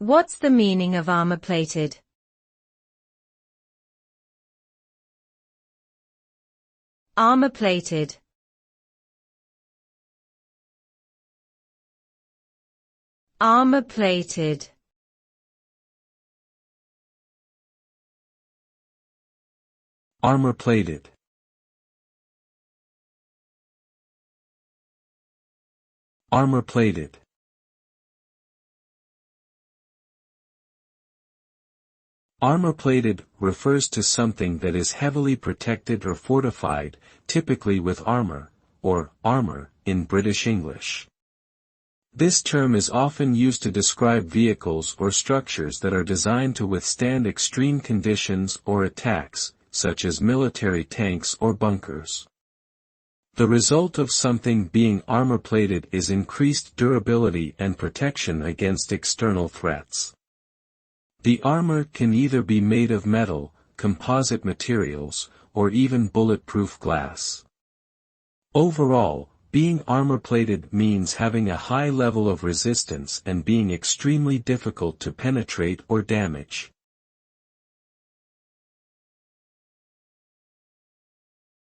What's the meaning of armor-plated? Armor-plated. Armor-plated. Armor-plated. Armor-plated. Armor-plated refers to something that is heavily protected or fortified, typically with armor, or armor, in British English. This term is often used to describe vehicles or structures that are designed to withstand extreme conditions or attacks, such as military tanks or bunkers. The result of something being armor-plated is increased durability and protection against external threats. The armor can either be made of metal, composite materials, or even bulletproof glass. Overall, being armor-plated means having a high level of resistance and being extremely difficult to penetrate or damage.